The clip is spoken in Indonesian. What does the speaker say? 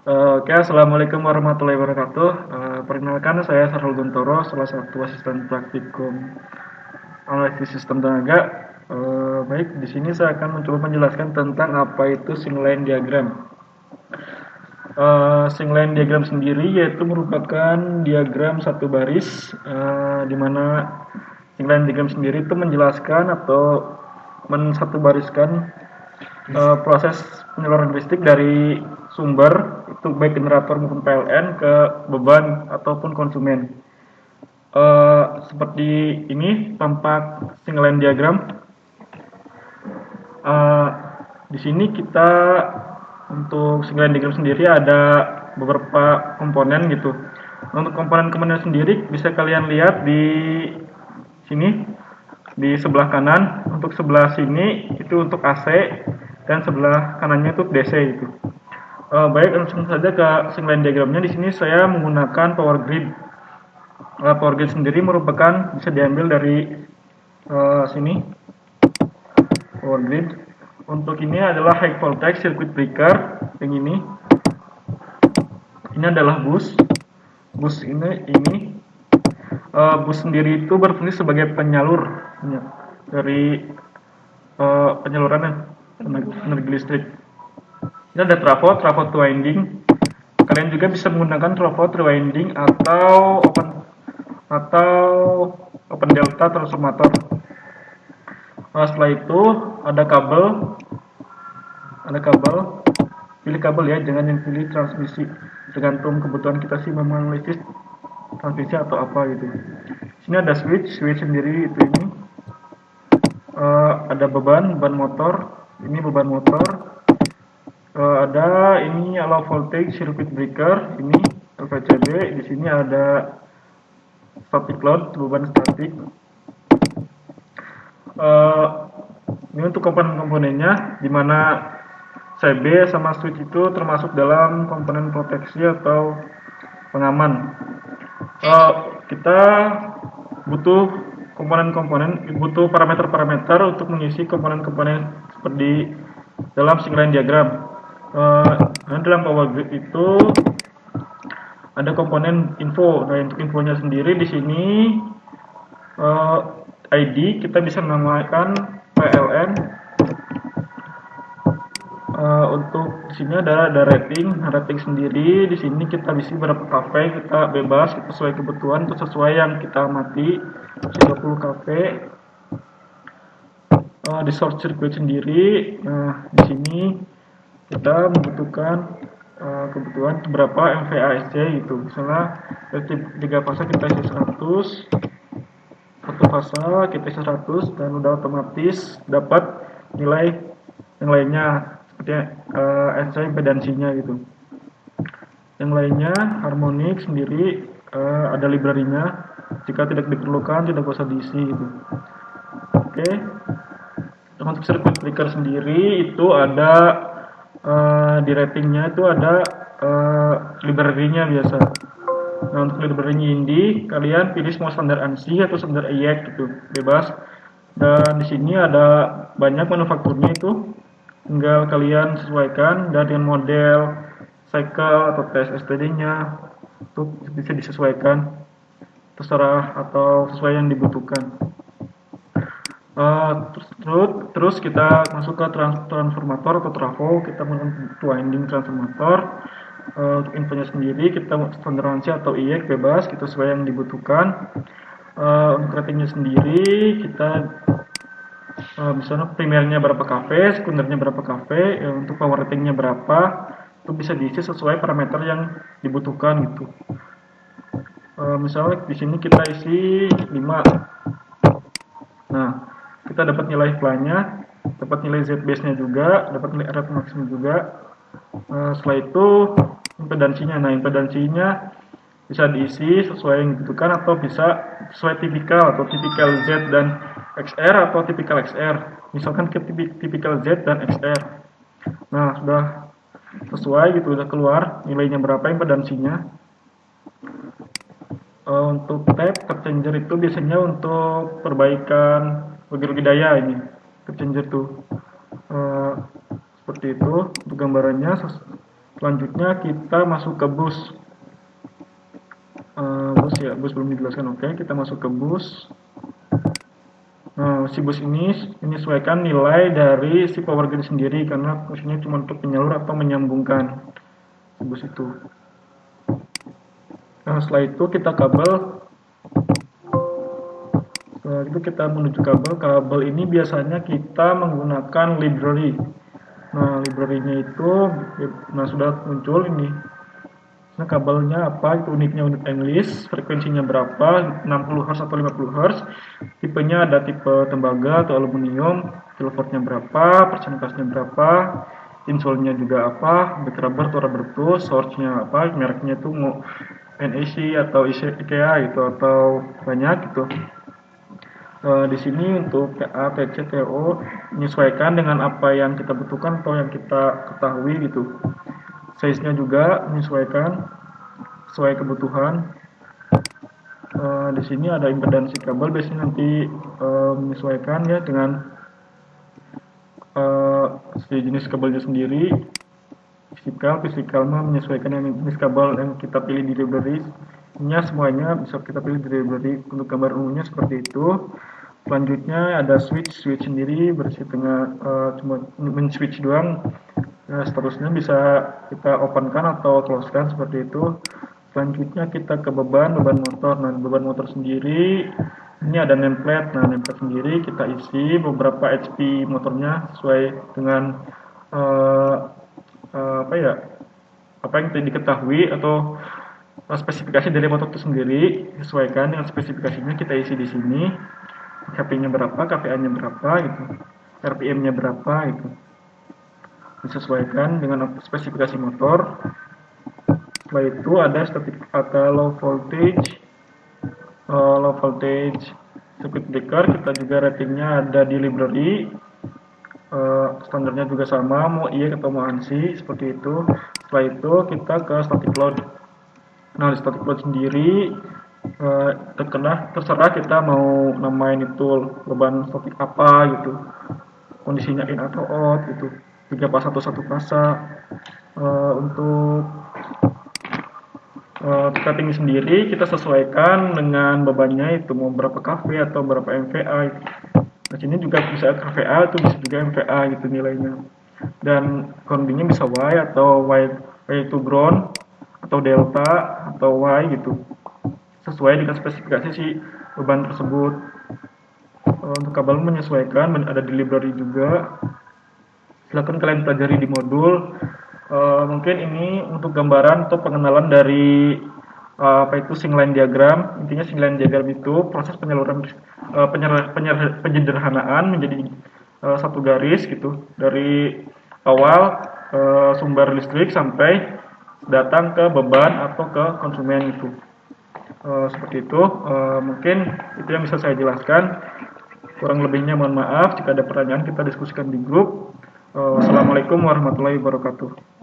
Oke, Assalamualaikum warahmatullahi wabarakatuh. Perkenalkan, saya Sarul Guntoro, salah satu asisten praktikum analisis sistem tenaga. Baik, di sini saya akan mencoba menjelaskan tentang apa itu Singline diagram. Singline diagram sendiri yaitu merupakan diagram satu baris, di mana singline diagram sendiri itu menjelaskan atau mensatu bariskan proses penyaluran listrik dari sumber itu baik generator maupun PLN ke beban ataupun konsumen. Seperti ini tampak single line diagram. Uh, di sini kita untuk single line diagram sendiri ada beberapa komponen gitu. Untuk komponen-komponen sendiri bisa kalian lihat di sini di sebelah kanan. Untuk sebelah sini itu untuk AC dan sebelah kanannya itu DC itu. Baik, langsung saja ke single line diagramnya. Di sini saya menggunakan power grid. Power grid sendiri merupakan bisa diambil dari sini power grid. Untuk ini adalah high voltage circuit breaker yang ini. Ini adalah bus. Bus ini bus sendiri itu berfungsi sebagai penyalur dari penyaluran energi listrik. Ini ada trafo two winding. Kalian juga bisa menggunakan trafo three winding atau open delta transformator. Setelah itu ada kabel, pilih kabel ya, jangan yang pilih transmisi, tergantung kebutuhan kita sih menganalisis transmisi atau apa gitu. Sini ada switch sendiri itu ini. Ada beban motor, ini beban motor. Ada ini low voltage circuit breaker, ini LVCB. Di sini ada static load, beban statik. Ini untuk komponen-komponennya, di mana CB sama switch itu termasuk dalam komponen proteksi atau pengaman. Kita butuh komponen-komponen, butuh parameter-parameter untuk mengisi komponen-komponen seperti dalam single line diagram. Dalam power grid itu ada komponen info. Nah, untuk infonya sendiri di sini ID kita bisa menamakan PLN. Untuk di sini ada rating sendiri. Di sini kita bisa berapa kV, kita bebas, kita sesuai kebutuhan, itu sesuai yang kita amati 30 kV. Di short circuit sendiri, nah di sini kita membutuhkan kebutuhan berapa MVA SC gitu. Misalnya dari 3 fase kita isi 100, satu fase kita isi 100, dan udah otomatis dapat nilai yang lainnya seperti SC impedansinya gitu. Yang lainnya harmonik sendiri, ada library-nya, jika tidak diperlukan tidak usah diisi gitu. Oke. Untuk circuit breaker sendiri itu ada di ratingnya itu ada library-nya biasa. Nah, untuk library-nya ini kalian pilih semua standar ANSI atau standar IEC gitu, bebas. Dan di sini ada banyak manufakturnya itu, tinggal kalian sesuaikan dari model, cycle atau tes STD-nya itu bisa disesuaikan terserah atau sesuai yang dibutuhkan. Terus kita masuk ke transformator atau trafo, kita menggunakan winding transformator. Untuk infonya sendiri kita standar ANSI atau IEC bebas, kita sesuai yang dibutuhkan. Untuk ratingnya sendiri kita misalnya primernya berapa kV, sekundernya berapa kV, untuk power ratingnya berapa, itu bisa diisi sesuai parameter yang dibutuhkan gitu. Misalnya di sini kita isi 5. Nah, kita dapat nilai fly-nya, dapat nilai Z-base-nya juga, dapat nilai RF maksimum juga. Setelah itu impedansinya. Nah, impedansinya bisa diisi sesuai yang dibutuhkan atau bisa sesuai tipikal atau tipikal Z dan XR atau tipikal XR. Misalkan ke tipikal Z dan XR. Nah, sudah sesuai gitu, sudah keluar nilainya berapa impedansinya. Untuk tab changer itu biasanya untuk perbaikan bagi daya ini. Tab changer tuh seperti itu untuk gambarannya. Selanjutnya kita masuk ke bus. Bus belum dijelaskan. Oke, kita masuk ke bus. Nah, si bus ini menyesuaikan nilai dari si power grid sendiri karena fungsinya cuma untuk penyalur atau menyambungkan si bus itu. Nah, setelah itu kita kabel. Setelah itu kita menuju kabel. Kabel ini biasanya kita menggunakan library. Nah, library-nya itu, sudah muncul ini. Nah, kabelnya apa? Itu unitnya unit English, frekuensinya berapa? 60 Hz atau 50 Hz. Tipenya ada tipe tembaga atau aluminium, kilovoltnya berapa, persentasenya berapa, insolnya juga apa, back rubber atau rubber plus, source-nya apa, mereknya itu mau NEC atau IKEA gitu atau banyak gitu. Di sini untuk PA, PC, TO menyesuaikan dengan apa yang kita butuhkan atau yang kita ketahui gitu. Size-nya juga menyesuaikan sesuai kebutuhan. Di sini ada impedansi kabel, biasanya nanti menyesuaikan ya dengan si jenis kabelnya sendiri. Fisikal menyesuaikan yang jenis kabel yang kita pilih di library. Semuanya bisa kita pilih di library. Untuk gambar umumnya seperti itu. Selanjutnya ada switch sendiri bersih dengan cuma men-switch doang. Nah, seterusnya bisa kita openkan atau closekan seperti itu. Selanjutnya kita ke beban motor. Nah, beban motor sendiri ini ada nameplate. Nah, nameplate sendiri kita isi beberapa HP motornya sesuai dengan apa yang diketahui atau spesifikasi dari motor itu sendiri. Sesuaikan dengan spesifikasinya, kita isi di sini. HP-nya berapa, KVA-nya berapa gitu, RPM-nya berapa gitu. Disesuaikan dengan spesifikasi motor. Setelah itu ada static atau low voltage circuit breaker. Kita juga ratingnya ada di library. Standarnya juga sama, mau IE atau mau ANSI seperti itu. Setelah itu kita ke static load. Nah, di static load sendiri terserah kita mau namain itu beban statik apa gitu, kondisinya in atau out gitu, 3 fasa atau 1 fasa. Untuk rating sendiri kita sesuaikan dengan bebannya, itu mau berapa kV atau berapa MVA gitu. Nah, sini juga bisa KVA itu bisa juga MVA gitu nilainya, dan groundingnya bisa Y atau Y itu ground atau delta atau Y gitu, sesuai dengan spesifikasi si beban tersebut. Untuk kabel menyesuaikan, ada di library juga. Silakan kalian pelajari di modul. Mungkin ini untuk gambaran atau pengenalan dari apa itu singline diagram. Intinya singline diagram itu proses penyaluran penyederhanaan menjadi satu garis gitu, dari awal sumber listrik sampai datang ke beban atau ke konsumen itu. Seperti itu. Mungkin itu yang bisa saya jelaskan. Kurang lebihnya mohon maaf. Jika ada pertanyaan kita diskusikan di grup. Assalamualaikum warahmatullahi wabarakatuh.